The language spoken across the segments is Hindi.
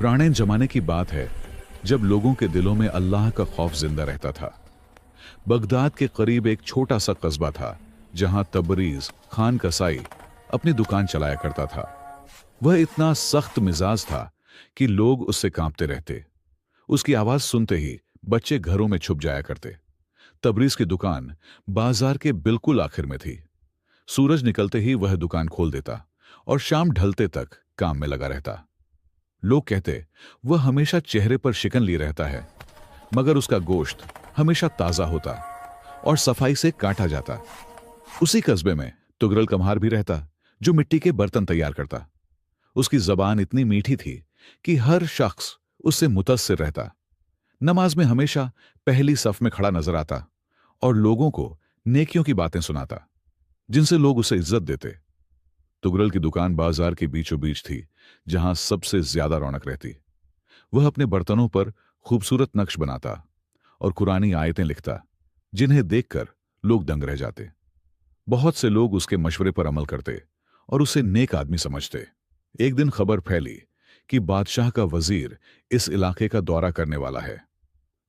पुराने जमाने की बात है जब लोगों के दिलों में अल्लाह का खौफ जिंदा रहता था। बगदाद के करीब एक छोटा सा कस्बा था जहां तबरीज खान कसाई अपनी दुकान चलाया करता था। वह इतना सख्त मिजाज था कि लोग उससे कांपते रहते। उसकी आवाज सुनते ही बच्चे घरों में छुप जाया करते। तबरीज की दुकान बाजार के बिल्कुल आखिर में थी। सूरज निकलते ही वह दुकान खोल देता और शाम ढलते तक काम में लगा रहता। लोग कहते वह हमेशा चेहरे पर शिकन लिए रहता है, मगर उसका गोश्त हमेशा ताजा होता और सफाई से काटा जाता। उसी कस्बे में तुगरल कम्हार भी रहता जो मिट्टी के बर्तन तैयार करता। उसकी जबान इतनी मीठी थी कि हर शख्स उससे मुतस्सिर रहता। नमाज में हमेशा पहली सफ में खड़ा नजर आता और लोगों को नेकियों की बातें सुनाता जिनसे लोग उसे इज्जत देते। तुगरल की दुकान बाजार के बीचों बीच थी जहां सबसे ज्यादा रौनक रहती। वह अपने बर्तनों पर खूबसूरत नक्श बनाता और कुरानी आयतें लिखता जिन्हें देखकर लोग दंग रह जाते। बहुत से लोग उसके मशवरे पर अमल करते और उसे नेक आदमी समझते। एक दिन खबर फैली कि बादशाह का वजीर इस इलाके का दौरा करने वाला है।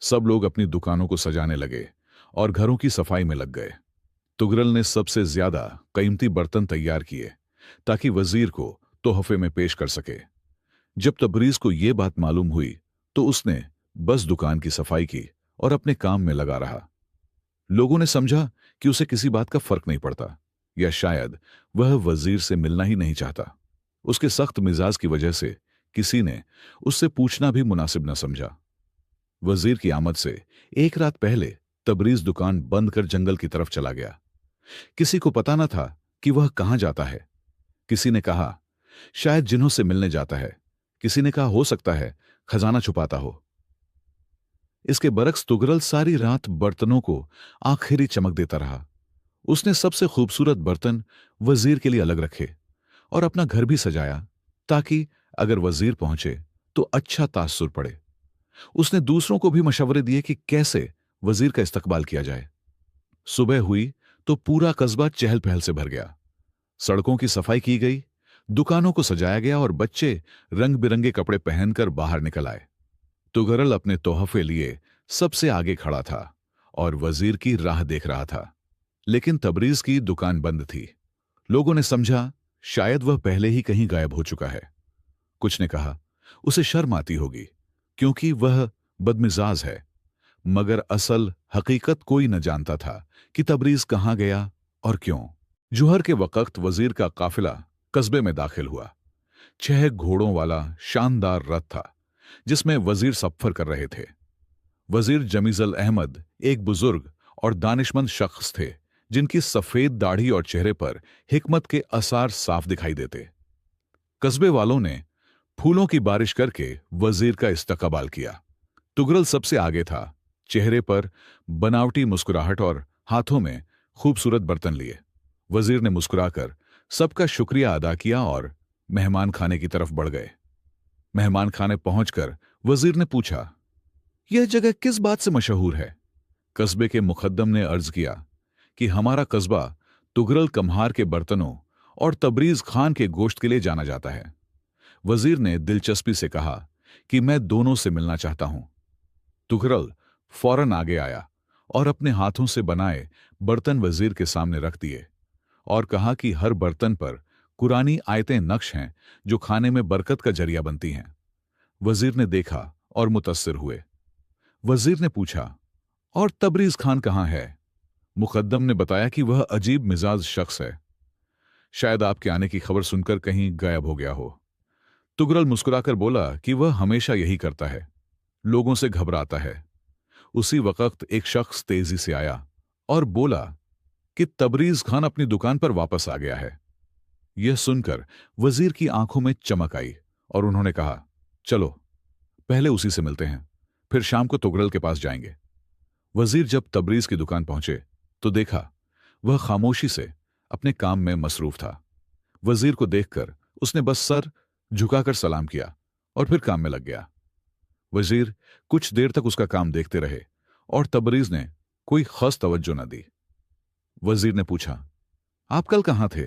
सब लोग अपनी दुकानों को सजाने लगे और घरों की सफाई में लग गए। तुगरल ने सबसे ज्यादा कीमती बर्तन तैयार किए ताकि वजीर को तोहफे में पेश कर सके। जब तबरीज को यह बात मालूम हुई तो उसने बस दुकान की सफाई की और अपने काम में लगा रहा। लोगों ने समझा कि उसे किसी बात का फर्क नहीं पड़ता, या शायद वह वजीर से मिलना ही नहीं चाहता। उसके सख्त मिजाज की वजह से किसी ने उससे पूछना भी मुनासिब न समझा। वजीर की आमद से एक रात पहले तबरीज दुकान बंद कर जंगल की तरफ चला गया। किसी को पता न था कि वह कहां जाता है। किसी ने कहा शायद जिन्हों से मिलने जाता है, किसी ने कहा हो सकता है खजाना छुपाता हो। इसके बरक्स तुगरल सारी रात बर्तनों को आखिरी चमक देता रहा। उसने सबसे खूबसूरत बर्तन वजीर के लिए अलग रखे और अपना घर भी सजाया ताकि अगर वजीर पहुंचे तो अच्छा तासुर पड़े। उसने दूसरों को भी मशवरे दिए कि कैसे वजीर का इस्तकबाल किया जाए। सुबह हुई तो पूरा कस्बा चहल पहल से भर गया। सड़कों की सफाई की गई, दुकानों को सजाया गया और बच्चे रंग बिरंगे कपड़े पहनकर बाहर निकल आए। तुगरल अपने तोहफे लिए सबसे आगे खड़ा था और वजीर की राह देख रहा था। लेकिन तबरीज की दुकान बंद थी। लोगों ने समझा शायद वह पहले ही कहीं गायब हो चुका है। कुछ ने कहा उसे शर्म आती होगी क्योंकि वह बदमिजाज है, मगर असल हकीकत कोई न जानता था कि तबरीज कहां गया और क्यों। जुहर के वक्त वजीर का काफिला कस्बे में दाखिल हुआ। 6 घोड़ों वाला शानदार रथ था जिसमें वजीर सफर कर रहे थे। वजीर जमीजल अहमद एक बुजुर्ग और दानिशमंद शख्स थे जिनकी सफेद दाढ़ी और चेहरे पर हिकमत के आसार साफ दिखाई देते। कस्बे वालों ने फूलों की बारिश करके वजीर का इस्तकबाल किया। तुगरल सबसे आगे था, चेहरे पर बनावटी मुस्कुराहट और हाथों में खूबसूरत बर्तन लिए। वजीर ने मुस्कुराकर सबका शुक्रिया अदा किया और मेहमान खाने की तरफ बढ़ गए। मेहमान खाने पहुंचकर वजीर ने पूछा यह जगह किस बात से मशहूर है। कस्बे के मुकद्दम ने अर्ज किया कि हमारा कस्बा तुगरल कम्हार के बर्तनों और तबरीज खान के गोश्त के लिए जाना जाता है। वजीर ने दिलचस्पी से कहा कि मैं दोनों से मिलना चाहता हूं। तुगरल फौरन आगे आया और अपने हाथों से बनाए बर्तन वजीर के सामने रख दिए और कहा कि हर बर्तन पर कुरानी आयतें नक्श हैं जो खाने में बरकत का जरिया बनती हैं। वजीर ने देखा और मुतस्सिर हुए। वजीर ने पूछा और तबरीज खान कहां है। मुकद्दम ने बताया कि वह अजीब मिजाज शख्स है, शायद आपके आने की खबर सुनकर कहीं गायब हो गया हो। तुगरल मुस्कुराकर बोला कि वह हमेशा यही करता है, लोगों से घबराता है। उसी वक्त एक शख्स तेजी से आया और बोला कि तबरीज खान अपनी दुकान पर वापस आ गया है। यह सुनकर वजीर की आंखों में चमक आई और उन्होंने कहा चलो पहले उसी से मिलते हैं, फिर शाम को तुगरल के पास जाएंगे। वजीर जब तबरीज की दुकान पहुंचे तो देखा वह खामोशी से अपने काम में मसरूफ था। वजीर को देखकर उसने बस सर झुकाकर सलाम किया और फिर काम में लग गया। वजीर कुछ देर तक उसका काम देखते रहे और तबरीज ने कोई खास तवज्जो न दी। वजीर ने पूछा आप कल कहां थे।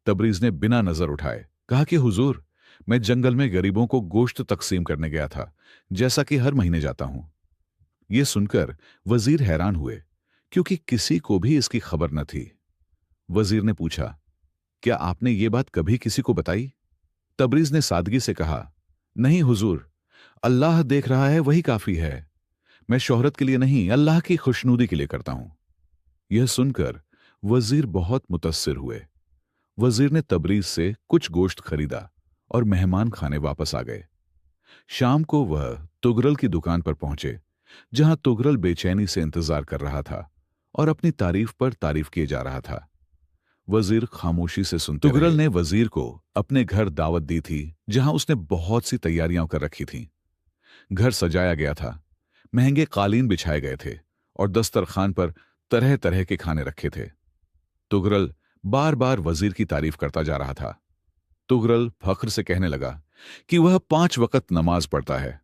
तबरीज ने बिना नजर उठाए कहा कि हुजूर मैं जंगल में गरीबों को गोश्त तकसीम करने गया था, जैसा कि हर महीने जाता हूं। यह सुनकर वजीर हैरान हुए, क्योंकि किसी को भी इसकी खबर न थी। वजीर ने पूछा, क्या आपने ये बात कभी किसी को बताई? तबरीज ने सादगी से कहा, नहीं हुजूर, अल्लाह देख रहा है, वही काफी है। मैं शोहरत के लिए नहीं, अल्लाह की खुशनूदी के लिए करता हूं। यह सुनकर वजीर बहुत मुतस्सिर हुए। वजीर ने तबरीज से कुछ गोश्त खरीदा और मेहमान खाने वापस आ गए। शाम को वह तुगरल की दुकान पर पहुंचे, जहां तुगरल बेचैनी से इंतजार कर रहा था और अपनी तारीफ पर तारीफ किए जा रहा था। वजीर खामोशी से सुनते तुगरल ने वजीर को अपने घर दावत दी थी, जहां उसने बहुत सी तैयारियां कर रखी थीं। घर सजाया गया था, महंगे कालीन बिछाए गए थे और दस्तरखान पर तरह तरह के खाने रखे थे। तुगरल बार बार वजीर की तारीफ करता जा रहा था। तुगरल फख्र से कहने लगा कि वह 5 वक्त नमाज पढ़ता है